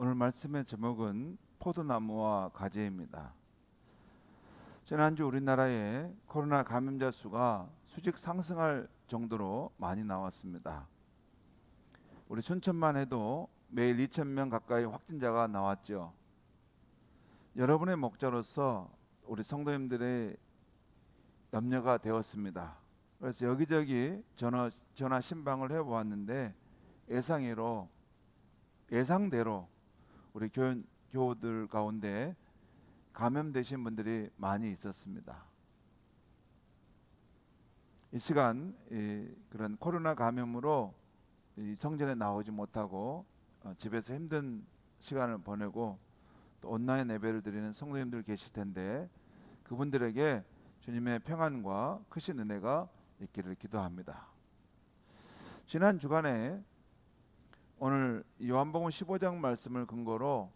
오늘 말씀의 제목은 포도나무와 가지입니다. 지난주 우리나라에 코로나 감염자 수가 수직 상승할 정도로 많이 나왔습니다. 우리 순천만 해도 매일 2,000명 가까이 확진자가 나왔죠. 여러분의 목자로서 우리 성도님들의 염려가 되었습니다. 그래서 여기저기 전화 신방을 해보았는데 예상대로 우리 교우들 가운데 감염되신 분들이 많이 있었습니다. 이 시간 그런 코로나 감염으로 성전에 나오지 못하고 집에서 힘든 시간을 보내고 또 온라인 예배를 드리는 성도님들 계실 텐데 그분들에게 주님의 평안과 크신 은혜가 있기를 기도합니다. 지난 주간에 오늘 요한복음 15장 말씀을 근거로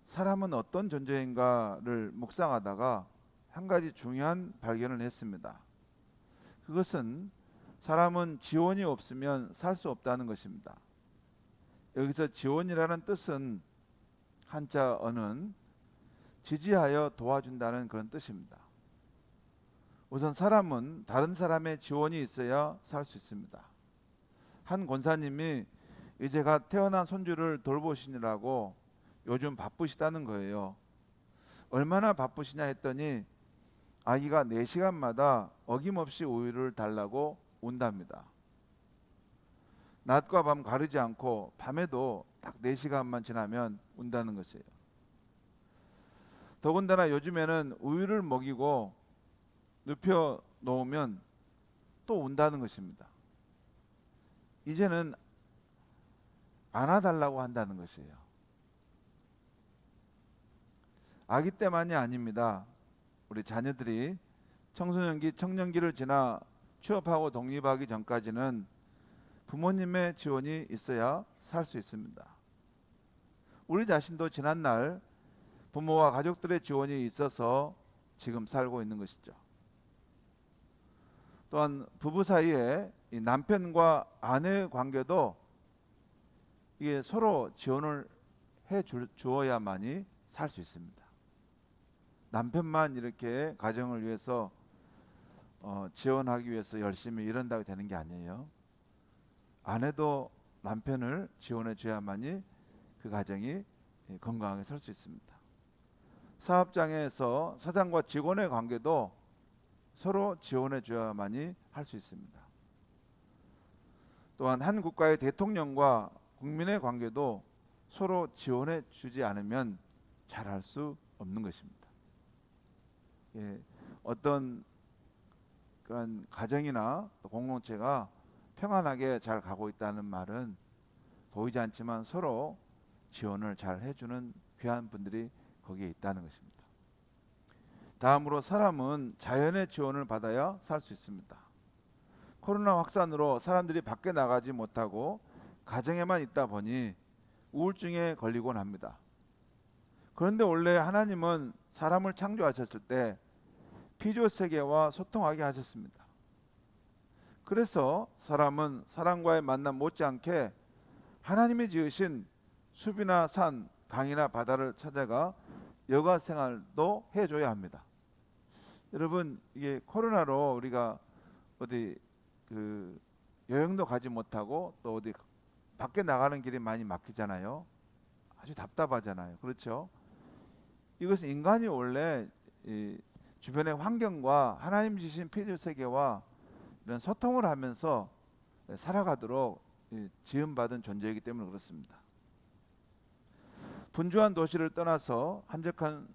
사람은 어떤 존재인가를 묵상하다가 한 가지 중요한 발견을 했습니다. 그것은 사람은 지원이 없으면 살 수 없다는 것입니다. 여기서 지원이라는 뜻은 한자 어는 지지하여 도와준다는 그런 뜻입니다. 우선 사람은 다른 사람의 지원이 있어야 살 수 있습니다. 한 권사님이 이제 갓 태어난 손주를 돌보시느라고 요즘 바쁘시다는 거예요. 얼마나 바쁘시냐 했더니 아기가 4시간마다 어김없이 우유를 달라고 운답니다. 낮과 밤 가리지 않고 밤에도 딱 4시간만 지나면 운다는 것이에요. 더군다나 요즘에는 우유를 먹이고 눕혀 놓으면 또 운다는 것입니다. 이제는 안아달라고 한다는 것이에요. 아기 때만이 아닙니다. 우리 자녀들이 청소년기, 청년기를 지나 취업하고 독립하기 전까지는 부모님의 지원이 있어야 살 수 있습니다. 우리 자신도 지난날 부모와 가족들의 지원이 있어서 지금 살고 있는 것이죠. 또한 부부 사이에 이 남편과 아내의 관계도 이게 서로 지원을 해 주어야만이 살 수 있습니다. 남편만 이렇게 가정을 위해서 지원하기 위해서 열심히 일한다고 되는 게 아니에요. 아내도 남편을 지원해 줘야만이 그 가정이 건강하게 설 수 있습니다. 사업장에서 사장과 직원의 관계도 서로 지원해 줘야만이 할 수 있습니다. 또한 한 국가의 대통령과 국민의 관계도 서로 지원해 주지 않으면 잘할 수 없는 것입니다. 어떤 그런 가정이나 공동체가 평안하게 잘 가고 있다는 말은 보이지 않지만 서로 지원을 잘 해주는 귀한 분들이 거기에 있다는 것입니다. 다음으로 사람은 자연의 지원을 받아야 살 수 있습니다. 코로나 확산으로 사람들이 밖에 나가지 못하고 가정에만 있다 보니 우울증에 걸리곤 합니다. 그런데 원래 하나님은 사람을 창조하셨을 때 피조세계와 소통하게 하셨습니다. 그래서 사람은 사람과의 만남 못지않게 하나님이 지으신 숲이나 산, 강이나 바다를 찾아가 여가 생활도 해줘야 합니다. 여러분, 이게 코로나로 우리가 어디 여행도 가지 못하고 또 어디 밖에 나가는 길이 많이 막히잖아요. 아주 답답하잖아요. 그렇죠? 이것은 인간이 원래 주변의 환경과 하나님 주신 피조 세계와 이런 소통을 하면서 살아가도록 지음받은 존재이기 때문에 그렇습니다. 분주한 도시를 떠나서 한적한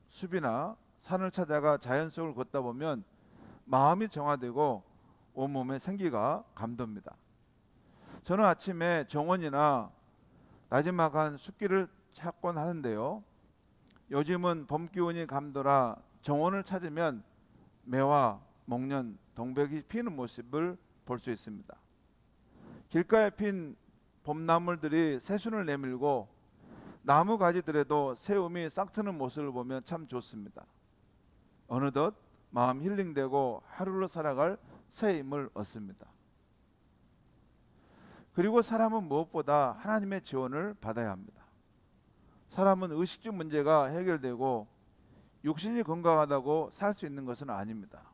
숲이나 산을 찾아가 자연 속을 걷다 보면 마음이 정화되고 온몸에 생기가 감돕니다. 저는 아침에 정원이나 나지막한 숲길을 찾곤 하는데요. 요즘은 봄 기운이 감돌아 정원을 찾으면 매화, 목련, 동백이 피는 모습을 볼 수 있습니다. 길가에 핀 봄나물들이 새순을 내밀고 나무 가지들에도 새움이 싹트는 모습을 보면 참 좋습니다. 어느덧 마음 힐링되고 하루를 살아갈 새 힘을 얻습니다. 그리고 사람은 무엇보다 하나님의 지원을 받아야 합니다. 사람은 의식주 문제가 해결되고 육신이 건강하다고 살 수 있는 것은 아닙니다.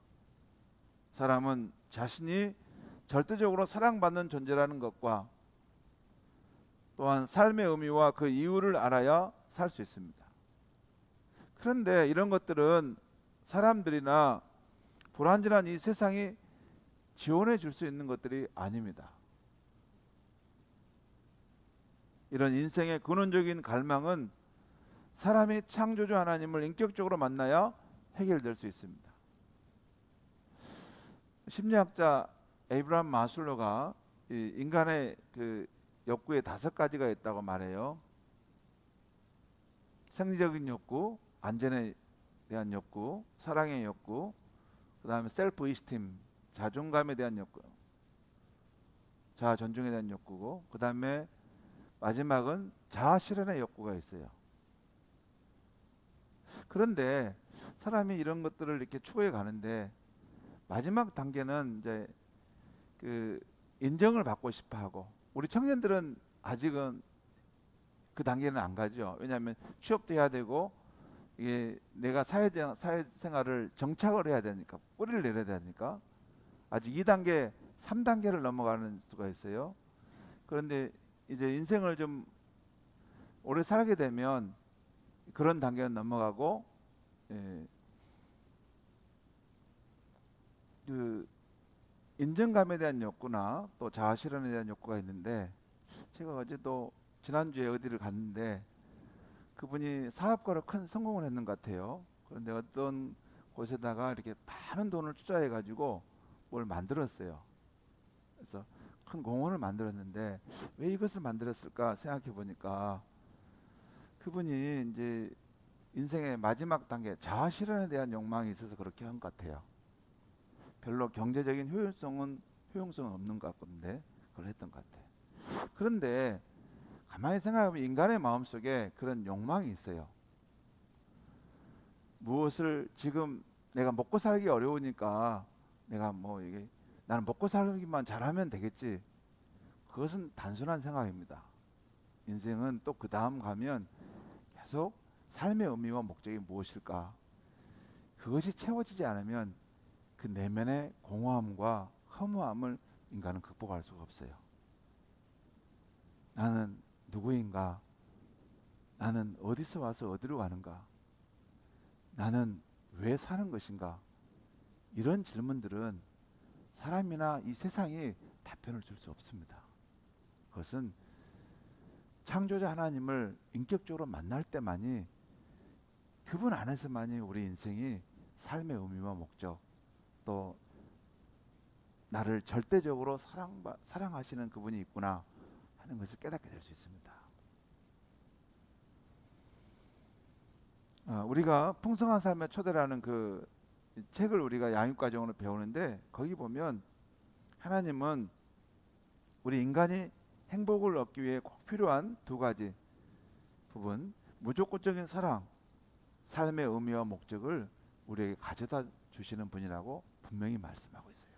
사람은 자신이 절대적으로 사랑받는 존재라는 것과 또한 삶의 의미와 그 이유를 알아야 살 수 있습니다. 그런데 이런 것들은 사람들이나 불완전한 이 세상이 지원해 줄 수 있는 것들이 아닙니다. 이런 인생의 근원적인 갈망은 사람이 창조주 하나님을 인격적으로 만나야 해결될 수 있습니다. 심리학자 에이브라함 마슬로가 이 인간의 그 욕구에 5가지가 있다고 말해요. 생리적인 욕구, 안전에 대한 욕구, 사랑의 욕구, 그 다음에 셀프 이스팀, 자존감에 대한 욕구, 자아 존중에 대한 욕구고, 그 다음에 마지막은 자아 실현의 욕구가 있어요. 그런데 사람이 이런 것들을 이렇게 추구해 가는데 마지막 단계는 이제 그 인정을 받고 싶어 하고, 우리 청년들은 아직은 그 단계는 안 가죠. 왜냐하면 취업도 해야 되고 이게 내가 사회생활을 정착을 해야 되니까, 뿌리를 내려야 되니까 아직 2단계, 3단계를 넘어가는 수가 있어요. 그런데 이제 인생을 좀 오래 살게 되면 그런 단계는 넘어가고, 그 인정감에 대한 욕구나 또 자아 실현에 대한 욕구가 있는데, 제가 어제도 지난주에 어디를 갔는데 그분이 사업가로 큰 성공을 했는 것 같아요. 그런데 어떤 곳에다가 이렇게 많은 돈을 투자해 가지고 뭘 만들었어요. 그래서 큰 공원을 만들었는데 왜 이것을 만들었을까 생각해 보니까 그분이 이제 인생의 마지막 단계 자아 실현에 대한 욕망이 있어서 그렇게 한 것 같아요. 별로 경제적인 효용성은 없는 것 같은데 그걸 했던 것 같아요. 그런데 가만히 생각하면 인간의 마음속에 그런 욕망이 있어요. 무엇을 지금 내가 먹고 살기 어려우니까 내가 뭐 이게 나는 먹고 살기만 잘하면 되겠지. 그것은 단순한 생각입니다. 인생은 또 그 다음 가면 계속 삶의 의미와 목적이 무엇일까? 그것이 채워지지 않으면 그 내면의 공허함과 허무함을 인간은 극복할 수가 없어요. 나는 누구인가? 나는 어디서 와서 어디로 가는가? 나는 왜 사는 것인가? 이런 질문들은 사람이나 이 세상이 답변을 줄 수 없습니다. 그것은 창조자 하나님을 인격적으로 만날 때만이, 그분 안에서만이 우리 인생이 삶의 의미와 목적, 또 나를 절대적으로 사랑하시는 그분이 있구나 하는 것을 깨닫게 될 수 있습니다. 우리가 풍성한 삶의 초대라는 그 책을 우리가 양육과정으로 배우는데, 거기 보면 하나님은 우리 인간이 행복을 얻기 위해 꼭 필요한 2가지 부분, 무조건적인 사랑, 삶의 의미와 목적을 우리에게 가져다 주시는 분이라고 분명히 말씀하고 있어요.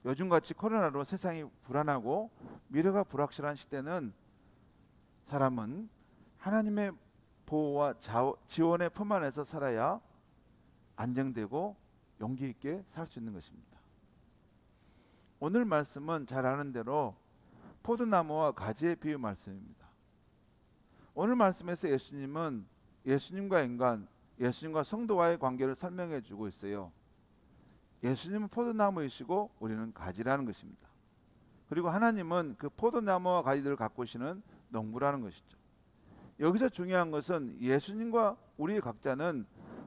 요즘같이 코로나로 세상이 불안하고 미래가 불확실한 시대는 사람은 하나님의 보호와 지원의 품 안에서 살아야 안정되고 용기 있게 살 수 있는 것입니다. 오늘 말씀은 잘 아는 대로 포도나무와 가지의 비유 말씀입니다. 오늘 말씀에서 예수님은 예수님과 인간, 예수님과 성도와의 관계를 설명해 주고 있어요. 예수님은 포도나무이시고 우리는 가지라는 것입니다. 그리고 하나님은 그 포도나무와 가지들을 가꾸시는 농부라는 것이죠. 여기서 중요한 것은 예수님과 우리 각자는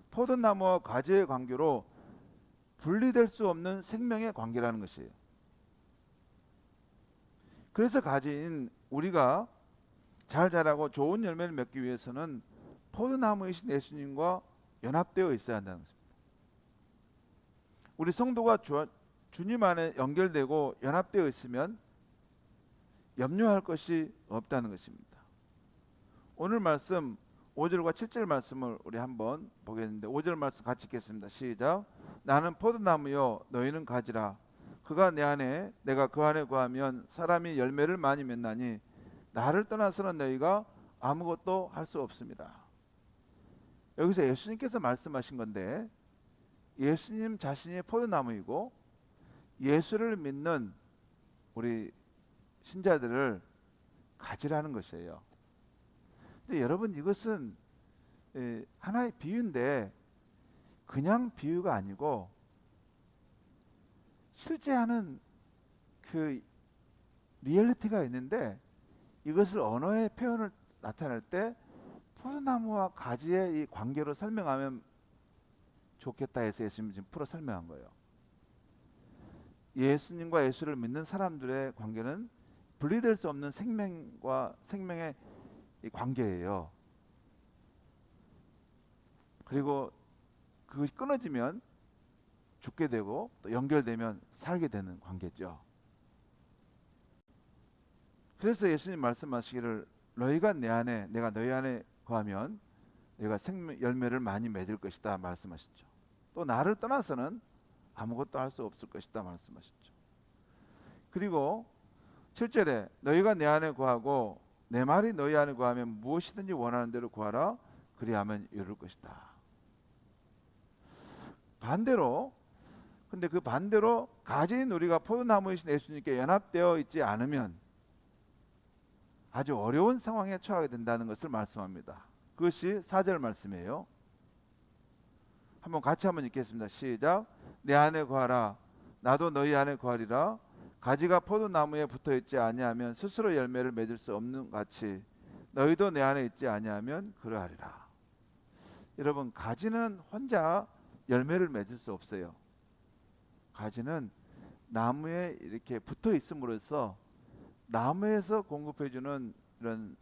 포도나무와 가지의 관계로 분리될 수 없는 생명의 관계라는 것이에요. 그래서 가지인 우리가 잘 자라고 좋은 열매를 맺기 위해서는 포도나무이신 예수님과 연합되어 있어야 한다는 것입니다. 우리 성도가 주님 안에 연결되고 연합되어 있으면 염려할 것이 없다는 것입니다. 오늘 말씀 5절과 7절 말씀을 우리 한번 보겠는데, 5절 말씀 같이 읽겠습니다. 시작. 나는 포도나무요 너희는 가지라. 그가 내 안에 내가 그 안에 거하면 사람이 열매를 많이 맺나니 나를 떠나서는 너희가 아무것도 할 수 없습니다. 여기서 예수님께서 말씀하신 건데, 예수님 자신이 포도나무이고 예수를 믿는 우리 신자들을 가지라는 것이에요. 근데 여러분, 이것은 하나의 비유인데 그냥 비유가 아니고 실제 하는 그 리얼리티가 있는데, 이것을 언어의 표현을 나타낼 때 포도나무와 가지의 이 관계로 설명하면 좋겠다 해서 예수님이 지금 풀어 설명한 거예요. 예수님과 예수를 믿는 사람들의 관계는 분리될 수 없는 생명과 생명의 이 관계예요. 그리고 그것이 끊어지면 죽게 되고 또 연결되면 살게 되는 관계죠. 그래서 예수님 말씀하시기를 너희가 내 안에 내가 너희 안에 거하면 너희가 생명 열매를 많이 맺을 것이다 말씀하셨죠. 또 나를 떠나서는 아무것도 할 수 없을 것이다 말씀하셨죠. 그리고 7절에 너희가 내 안에 거하고 내 말이 너희 안에 거하면 무엇이든지 원하는 대로 구하라 그리하면 이룰 것이다. 반대로, 근데 그 반대로 가지인 우리가 포도나무이신 예수님께 연합되어 있지 않으면 아주 어려운 상황에 처하게 된다는 것을 말씀합니다. 그것이 4절 말씀이에요. 한번 같이 한번 읽겠습니다. 시작. 내 안에 거하라 나도 너희 안에 거하리라. 가지가 포도나무에 붙어있지 아니하면 스스로 열매를 맺을 수 없는 같이 너희도 내 안에 있지 아니하면 그러하리라. 여러분, 가지는 혼자 열매를 맺을 수 없어요. 가지는 나무에 이렇게 붙어 있음으로써 나무에서 공급해주는 이런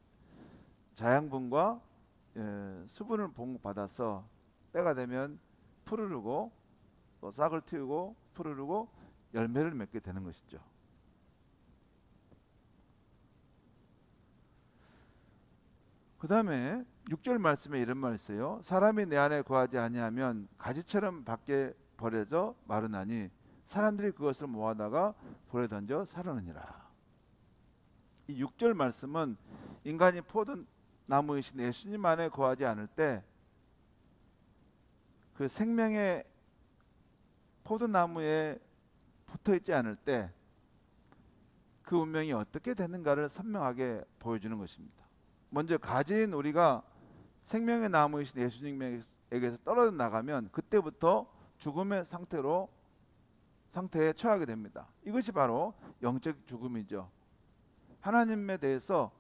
자양분과 수분을 공급받아서 때가 되면 푸르르고 또 싹을 틔우고 푸르르고 열매를 맺게 되는 것이죠. 그 다음에 6절 말씀에 이런 말이 있어요. 사람이 내 안에 거하지 아니하면 가지처럼 밖에 버려져 마르나니 사람들이 그것을 모아다가 불에 던져 사르느니라. 이 6절 말씀은 인간이 포도나무이신 예수님 안에 거하지 않을 때 그 생명의 포도나무에 붙어있지 않을 때 그 운명이 어떻게 되는가를 선명하게 보여주는 것입니다. 먼저 가지인 우리가 생명의 나무이신 예수님에게서 떨어져 나가면 그때부터 죽음의 상태에 처하게 됩니다. 이것이 바로 영적 죽음이죠. 하나님에 대해서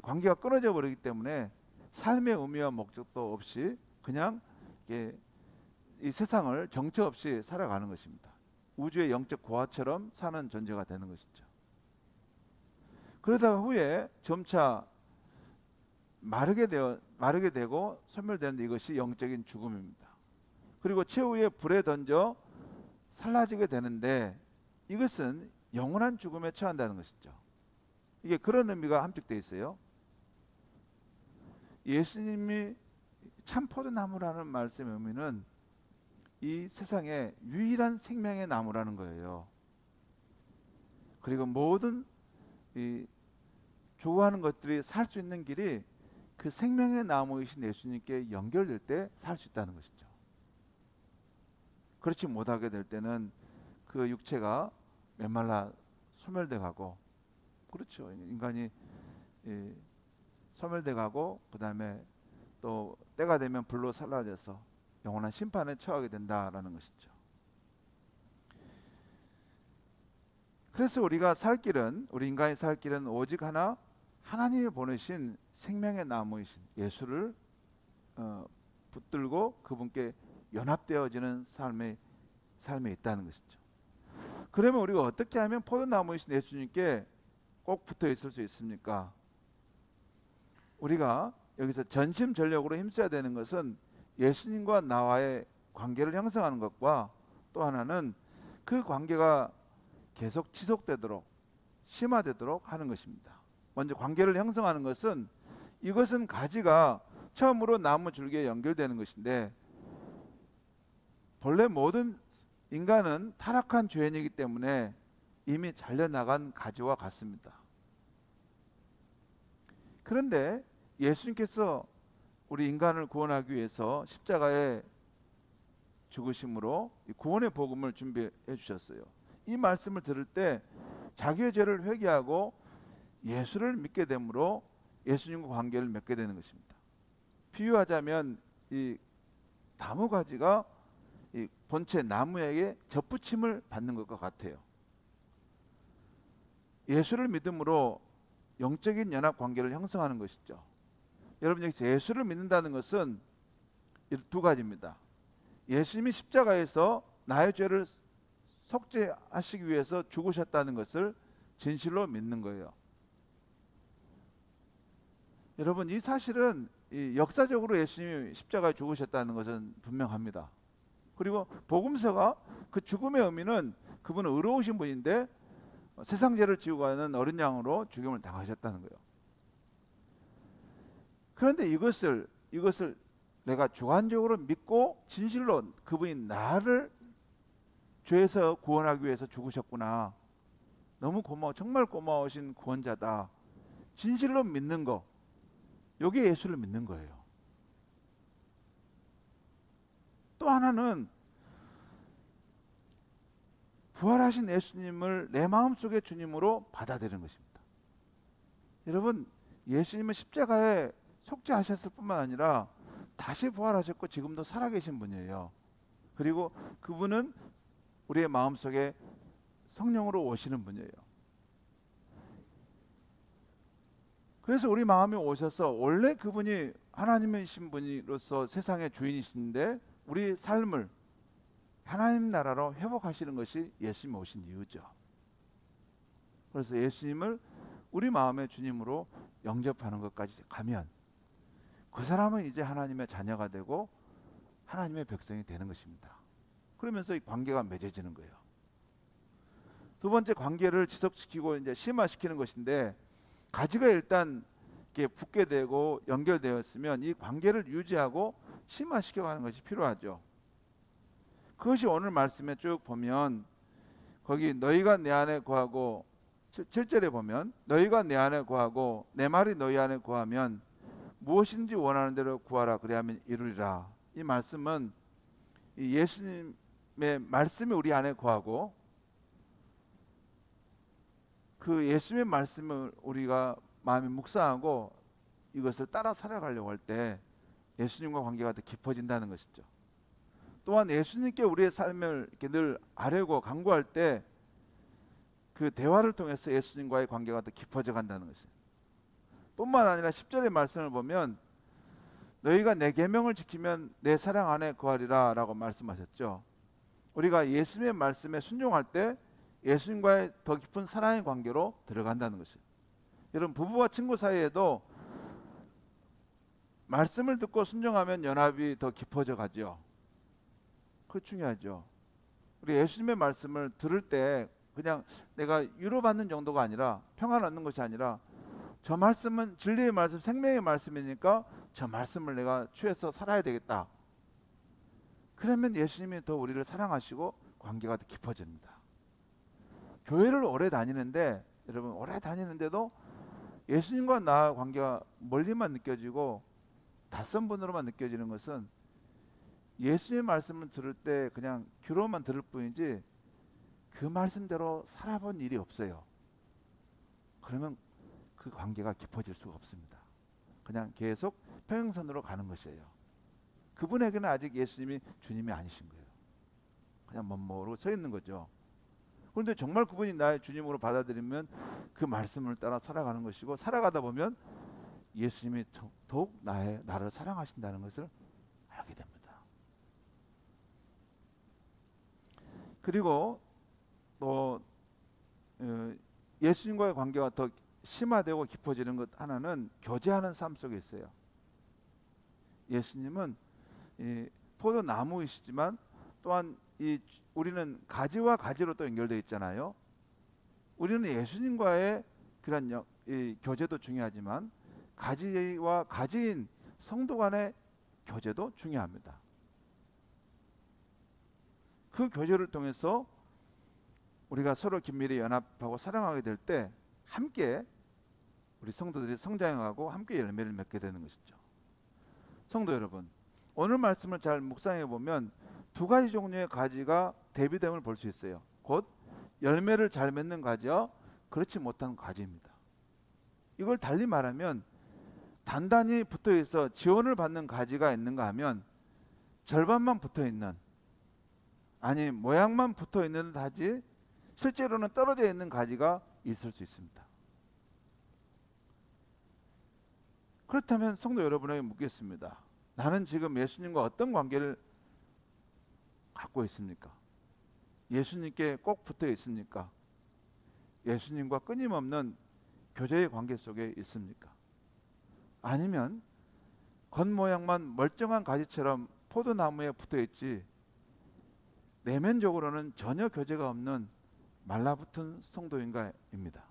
관계가 끊어져 버리기 때문에 삶의 의미와 목적도 없이 그냥 이 세상을 정처 없이 살아가는 것입니다. 우주의 영적 고아처럼 사는 존재가 되는 것이죠. 그러다가 후에 점차 마르게 되고 소멸되는데 이것이 영적인 죽음입니다. 그리고 최후에 불에 던져 살라지게 되는데 이것은 영원한 죽음에 처한다는 것이죠. 이게 그런 의미가 함축되어 있어요. 예수님이 참 포도나무라는 말씀의 의미는 이 세상에 유일한 생명의 나무라는 거예요. 그리고 모든 이 좋아하는 것들이 살 수 있는 길이 그 생명의 나무이신 예수님께 연결될 때 살 수 있다는 것이죠. 그렇지 못하게 될 때는 그 육체가 메말라 소멸돼 가고, 그렇죠. 인간이 소멸돼 가고 그 다음에 또 때가 되면 불로 살라져서 영원한 심판에 처하게 된다라는 것이죠. 그래서 우리 인간이 살 길은 오직 하나, 하나님이 보내신 생명의 나무이신 예수를 붙들고 그분께 연합되어지는 삶에 있다는 것이죠. 그러면 우리가 어떻게 하면 포도나무이신 예수님께 꼭 붙어 있을 수 있습니까? 우리가 여기서 전심전력으로 힘써야 되는 것은 예수님과 나와의 관계를 형성하는 것과 또 하나는 그 관계가 계속 지속되도록 심화되도록 하는 것입니다. 먼저 관계를 형성하는 것은 이것은 가지가 처음으로 나무 줄기에 연결되는 것인데 본래 모든 인간은 타락한 죄인이기 때문에 이미 잘려나간 가지와 같습니다. 그런데 예수님께서 우리 인간을 구원하기 위해서 십자가에 죽으심으로 구원의 복음을 준비해 주셨어요. 이 말씀을 들을 때 자기의 죄를 회개하고 예수를 믿게 되므로 예수님과 관계를 맺게 되는 것입니다. 비유하자면 이 나무가지가 이 본체 나무에게 접붙임을 받는 것과 같아요. 예수를 믿음으로 영적인 연합 관계를 형성하는 것이죠. 여러분, 여기서 예수를 믿는다는 것은 두 가지입니다. 예수님이 십자가에서 나의 죄를 속죄하시기 위해서 죽으셨다는 것을 진실로 믿는 거예요. 여러분, 이 사실은 역사적으로 예수님이 십자가에 죽으셨다는 것은 분명합니다. 그리고 복음서가 그 죽음의 의미는 그분은 의로우신 분인데 세상 죄를 지고 가는 어린 양으로 죽임을 당하셨다는 거예요. 그런데 이것을 내가 주관적으로 믿고 진실로 그분이 나를 죄에서 구원하기 위해서 죽으셨구나, 너무 고마워, 정말 고마우신 구원자다, 진실로 믿는 거, 여기에 예수를 믿는 거예요. 또 하나는 부활하신 예수님을 내 마음속의 주님으로 받아들이는 것입니다. 여러분, 예수님은 십자가에 속죄하셨을 뿐만 아니라 다시 부활하셨고 지금도 살아계신 분이에요. 그리고 그분은 우리의 마음속에 성령으로 오시는 분이에요. 그래서 우리 마음에 오셔서 원래 그분이 하나님이신 분으로서 세상의 주인이신데 우리 삶을 하나님 나라로 회복하시는 것이 예수님 오신 이유죠. 그래서 예수님을 우리 마음의 주님으로 영접하는 것까지 가면 그 사람은 이제 하나님의 자녀가 되고 하나님의 백성이 되는 것입니다. 그러면서 이 관계가 맺어지는 거예요. 두 번째, 관계를 지속시키고 이제 심화시키는 것인데, 가지가 일단 이렇게 붙게 되고 연결되었으면 이 관계를 유지하고 심화시켜가는 것이 필요하죠. 그것이 오늘 말씀에 쭉 보면 거기 너희가 내 안에 거하고 7절에 보면 너희가 내 안에 거하고 내 말이 너희 안에 거하면 무엇인지 원하는 대로 구하라 그리하면 이루리라. 이 말씀은 이 예수님의 말씀이 우리 안에 거하고 그 예수님의 말씀을 우리가 마음에 묵상하고 이것을 따라 살아가려고 할 때 예수님과 관계가 더 깊어진다는 것이죠. 또한 예수님께 우리의 삶을 이렇게 늘 아뢰고 간구할 때 그 대화를 통해서 예수님과의 관계가 더 깊어져 간다는 것이에요. 뿐만 아니라 10절의 말씀을 보면 너희가 내 계명을 지키면 내 사랑 안에 거하리라 라고 말씀하셨죠. 우리가 예수님의 말씀에 순종할 때 예수님과의 더 깊은 사랑의 관계로 들어간다는 것이에요. 여러분, 부부와 친구 사이에도 말씀을 듣고 순종하면 연합이 더 깊어져 가죠. 그게 중요하죠. 우리 예수님의 말씀을 들을 때 그냥 내가 위로받는 정도가 아니라, 평안 얻는 것이 아니라, 저 말씀은 진리의 말씀, 생명의 말씀이니까 저 말씀을 내가 취해서 살아야 되겠다. 그러면 예수님이 더 우리를 사랑하시고 관계가 더 깊어집니다. 교회를 오래 다니는데, 여러분, 오래 다니는데도 예수님과 나 관계가 멀리만 느껴지고 낯선 분으로만 느껴지는 것은 예수님의 말씀을 들을 때 그냥 귀로만 들을 뿐이지 그 말씀대로 살아본 일이 없어요. 그러면 그 관계가 깊어질 수가 없습니다. 그냥 계속 평행선으로 가는 것이에요. 그분에게는 아직 예수님이 주님이 아니신 거예요. 그냥 멋모르고 서 있는 거죠. 그런데 정말 그분이 나의 주님으로 받아들이면 그 말씀을 따라 살아가는 것이고, 살아가다 보면 예수님이 더욱 나를 사랑하신다는 것을 알게 됩니다. 그리고 또 예수님과의 관계가 더 심화되고 깊어지는 것 하나는 교제하는 삶 속에 있어요. 예수님은 포도나무이시지만 또한 우리는 가지와 가지로 또 연결되어 있잖아요. 우리는 예수님과의 그런 교제도 중요하지만 가지와 가지인 성도 간의 교제도 중요합니다. 그 교제를 통해서 우리가 서로 긴밀히 연합하고 사랑하게 될 때 함께 우리 성도들이 성장하고 함께 열매를 맺게 되는 것이죠. 성도 여러분, 오늘 말씀을 잘 묵상해 보면 두 가지 종류의 가지가 대비됨을 볼 수 있어요. 곧 열매를 잘 맺는 가지와 그렇지 못한 가지입니다. 이걸 달리 말하면 단단히 붙어 있어 지원을 받는 가지가 있는가 하면 절반만 붙어 있는, 아니 모양만 붙어 있는 가지, 실제로는 떨어져 있는 가지가 있을 수 있습니다. 그렇다면 성도 여러분에게 묻겠습니다. 나는 지금 예수님과 어떤 관계를 갖고 있습니까? 예수님께 꼭 붙어 있습니까? 예수님과 끊임없는 교제의 관계 속에 있습니까? 아니면 겉모양만 멀쩡한 가지처럼 포도나무에 붙어 있지 내면적으로는 전혀 교제가 없는 말라붙은 성도인가입니다.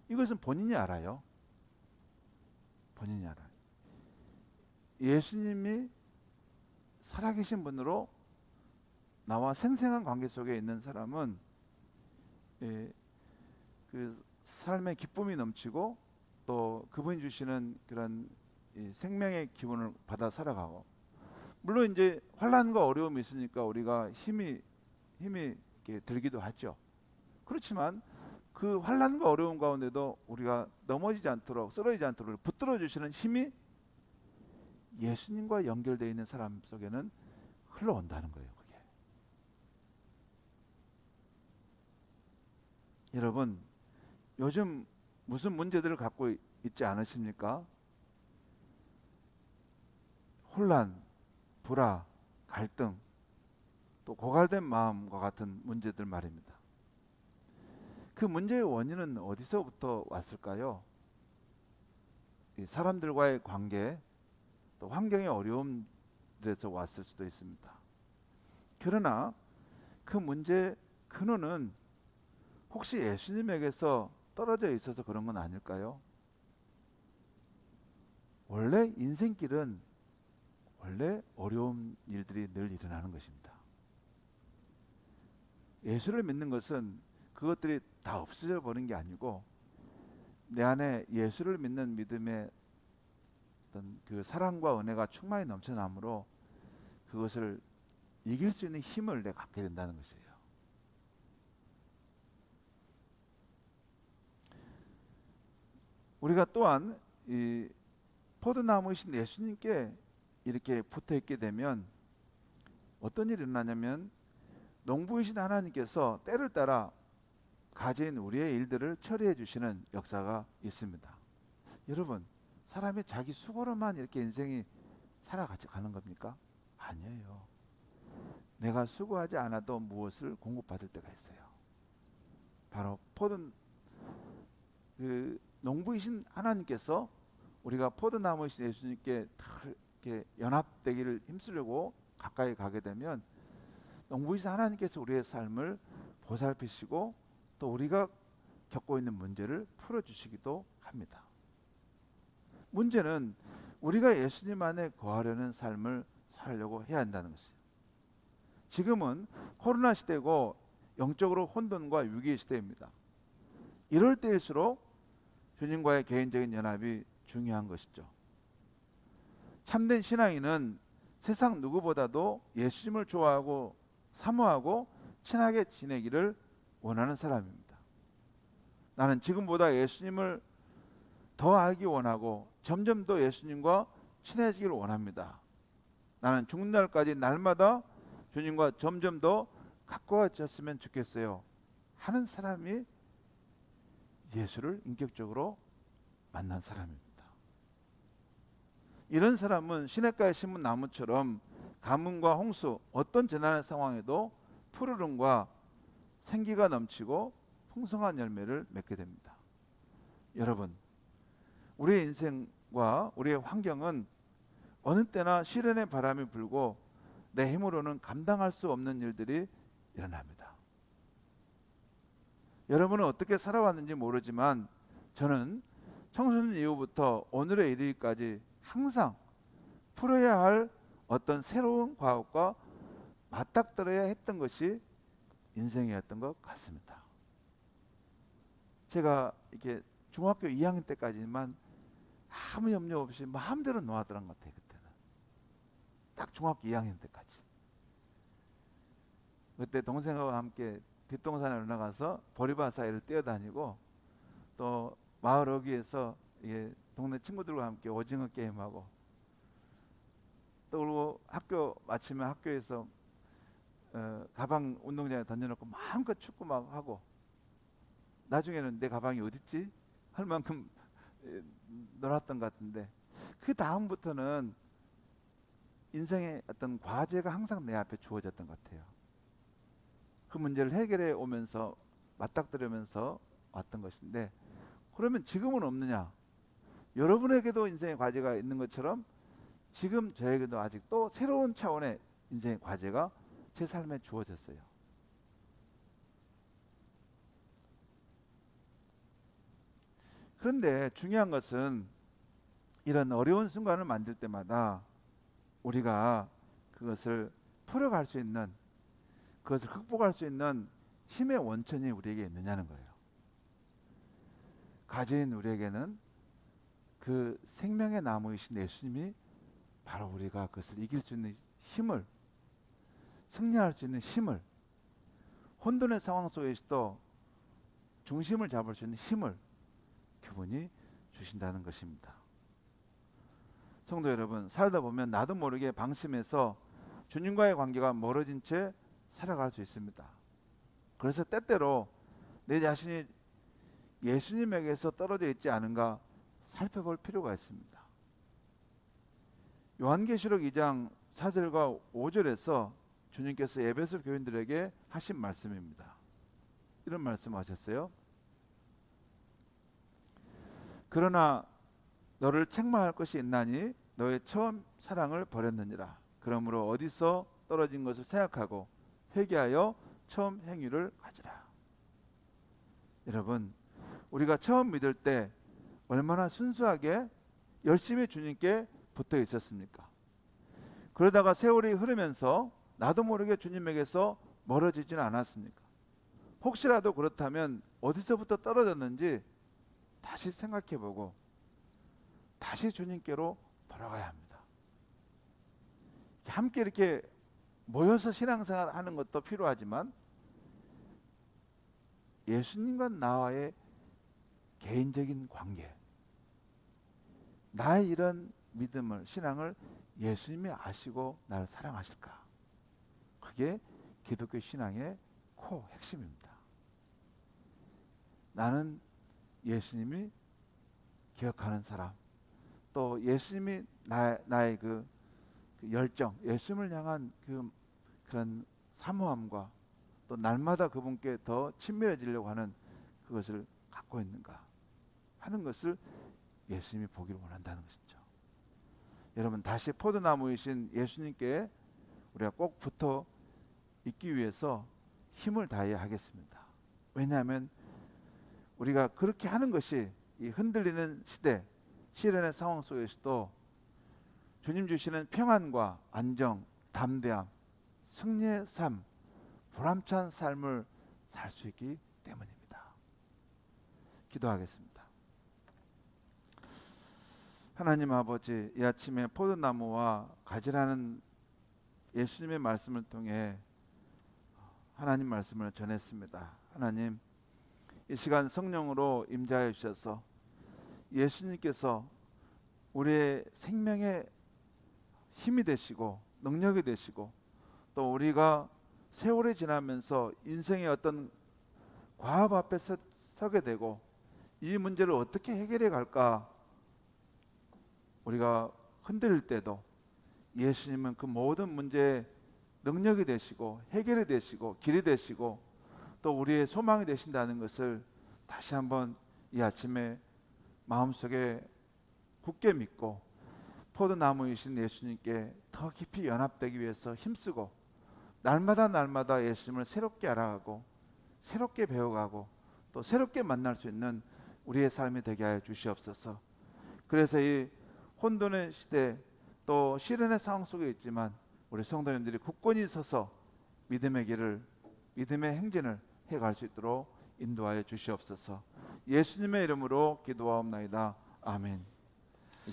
이것은 본인이 알아요. 본인이 알아요. 예수님이 살아계신 분으로 나와 생생한 관계 속에 있는 사람은 그 삶의 기쁨이 넘치고 또 그분이 주시는 그런 생명의 기운을 받아 살아가고, 물론 이제 환난과 어려움이 있으니까 우리가 힘이 이렇게 들기도 하죠. 그렇지만 그 환난과 어려움 가운데도 우리가 넘어지지 않도록, 쓰러지지 않도록 붙들어 주시는 힘이 예수님과 연결되어 있는 사람 속에는 흘러온다는 거예요. 그게. 여러분, 요즘 무슨 문제들을 갖고 있지 않으십니까? 혼란, 불화, 갈등, 또 고갈된 마음과 같은 문제들 말입니다. 그 문제의 원인은 어디서부터 왔을까요? 사람들과의 관계, 또 환경의 어려움들에서 왔을 수도 있습니다. 그러나 그 문제의 근원은 혹시 예수님에게서 떨어져 있어서 그런 건 아닐까요? 원래 인생길은 원래 어려운 일들이 늘 일어나는 것입니다. 예수를 믿는 것은 그것들이 다 없어져 버린 게 아니고 내 안에 예수를 믿는 믿음의 어떤 그 사랑과 은혜가 충만히 넘쳐나므로 그것을 이길 수 있는 힘을 내가 갖게 된다는 것이에요. 우리가 또한 이 포도나무이신 예수님께 이렇게 붙어 있게 되면 어떤 일이 일어나냐면 농부이신 하나님께서 때를 따라 가진 우리의 일들을 처리해 주시는 역사가 있습니다. 여러분, 사람이 자기 수고로만 이렇게 인생이 살아가는 겁니까? 아니에요. 내가 수고하지 않아도 무엇을 공급받을 때가 있어요. 바로 그 농부이신 하나님께서 우리가 포도나무이신 예수님께 이렇게 연합되기를 힘쓰려고 가까이 가게 되면 농부이신 하나님께서 우리의 삶을 보살피시고 또 우리가 겪고 있는 문제를 풀어주시기도 합니다. 문제는 우리가 예수님 안에 거하려는 삶을 살려고 해야 한다는 것이에요. 지금은 코로나 시대고 영적으로 혼돈과 위기의 시대입니다. 이럴 때일수록 주님과의 개인적인 연합이 중요한 것이죠. 참된 신앙인은 세상 누구보다도 예수님을 좋아하고 사모하고 친하게 지내기를 원하는 사람입니다. 나는 지금보다 예수님을 더 알기 원하고 점점 더 예수님과 친해지기를 원합니다. 나는 죽는 날까지 날마다 주님과 점점 더 가까워졌으면 좋겠어요 하는 사람이 예수를 인격적으로 만난 사람입니다. 이런 사람은 시냇가에 심은 나무처럼 가뭄과 홍수, 어떤 재난의 상황에도 푸르름과 생기가 넘치고 풍성한 열매를 맺게 됩니다. 여러분, 우리의 인생과 우리의 환경은 어느 때나 시련의 바람이 불고 내 힘으로는 감당할 수 없는 일들이 일어납니다. 여러분은 어떻게 살아왔는지 모르지만 저는 청소년 이후부터 오늘에 이르기까지 항상 풀어야 할 어떤 새로운 과업과 맞닥뜨려야 했던 것이 인생이었던 것 같습니다. 제가 이렇게 중학교 2학년 때까지만 아무 염려 없이 마음대로 놀았던 것 같아요. 그때는 딱 중학교 2학년 때까지. 그때 동생하고 함께 뒷동산에 올라가서 보리밭 사이를 뛰어다니고, 또 마을 어귀에서 동네 친구들과 함께 오징어 게임하고, 또 그리고 학교 마치면 학교에서 가방 운동장에 던져놓고 마음껏 축구 막 하고, 나중에는 내 가방이 어딨지? 할 만큼 놀았던 것 같은데, 그 다음부터는 인생의 어떤 과제가 항상 내 앞에 주어졌던 것 같아요. 그 문제를 해결해 오면서 맞닥뜨리면서 왔던 것인데, 그러면 지금은 없느냐? 여러분에게도 인생의 과제가 있는 것처럼 지금 저에게도 아직 또 새로운 차원의 인생의 과제가 제 삶에 주어졌어요. 그런데 중요한 것은 이런 어려운 순간을 만들 때마다 우리가 그것을 풀어갈 수 있는, 그것을 극복할 수 있는 힘의 원천이 우리에게 있느냐는 거예요. 가진 우리에게는 그 생명의 나무이신 예수님이 바로 우리가 그것을 이길 수 있는 힘을, 승리할 수 있는 힘을, 혼돈의 상황 속에서도 중심을 잡을 수 있는 힘을 그분이 주신다는 것입니다. 성도 여러분, 살다 보면 나도 모르게 방심해서 주님과의 관계가 멀어진 채 살아갈 수 있습니다. 그래서 때때로 내 자신이 예수님에게서 떨어져 있지 않은가 살펴볼 필요가 있습니다. 요한계시록 2장 4절과 5절에서 주님께서 에베소 교인들에게 하신 말씀입니다. 이런 말씀하셨어요. 그러나 너를 책망할 것이 있나니 너의 처음 사랑을 버렸느니라. 그러므로 어디서 떨어진 것을 생각하고 회개하여 처음 행위를 가지라. 여러분, 우리가 처음 믿을 때 얼마나 순수하게 열심히 주님께 붙어 있었습니까? 그러다가 세월이 흐르면서 나도 모르게 주님에게서 멀어지지는 않았습니까? 혹시라도 그렇다면 어디서부터 떨어졌는지 다시 생각해보고 다시 주님께로 돌아가야 합니다. 함께 이렇게 모여서 신앙생활 하는 것도 필요하지만 예수님과 나와의 개인적인 관계, 나의 이런 믿음을, 신앙을 예수님이 아시고 나를 사랑하실까? 그게 기독교 신앙의 코 핵심입니다. 나는 예수님이 기억하는 사람, 또 예수님이 나의 그 열정, 예수님을 향한 그런 사모함과 또 날마다 그분께 더 친밀해지려고 하는 그것을 갖고 있는가 하는 것을 예수님이 보기를 원한다는 것이죠. 여러분, 다시 포도나무이신 예수님께 우리가 꼭 붙어 있기 위해서 힘을 다해야 하겠습니다. 왜냐하면 우리가 그렇게 하는 것이 이 흔들리는 시대, 시련의 상황 속에서도 주님 주시는 평안과 안정, 담대함, 승리의 삶, 보람찬 삶을 살 수 있기 때문입니다. 기도하겠습니다. 하나님 아버지, 이 아침에 포도나무와 가지라는 예수님의 말씀을 통해 하나님 말씀을 전했습니다. 하나님, 이 시간 성령으로 임재하여 주셔서 예수님께서 우리의 생명의 힘이 되시고 능력이 되시고, 또 우리가 세월이 지나면서 인생의 어떤 과업 앞에 서게 되고 이 문제를 어떻게 해결해 갈까, 우리가 흔들릴 때도 예수님은 그 모든 문제의 능력이 되시고 해결이 되시고 길이 되시고 또 우리의 소망이 되신다는 것을 다시 한번 이 아침에 마음속에 굳게 믿고 포도나무이신 예수님께 더 깊이 연합되기 위해서 힘쓰고 날마다 예수님을 새롭게 알아가고 새롭게 배워가고 또 새롭게 만날 수 있는 우리의 삶이 되게 하여 주시옵소서. 그래서 이 혼돈의 시대 또 시련의 상황 속에 있지만 우리 성도님들이 굳건히 서서 믿음의 길을, 믿음의 행진을 해갈 수 있도록 인도하여 주시옵소서. 예수님의 이름으로 기도하옵나이다. 아멘.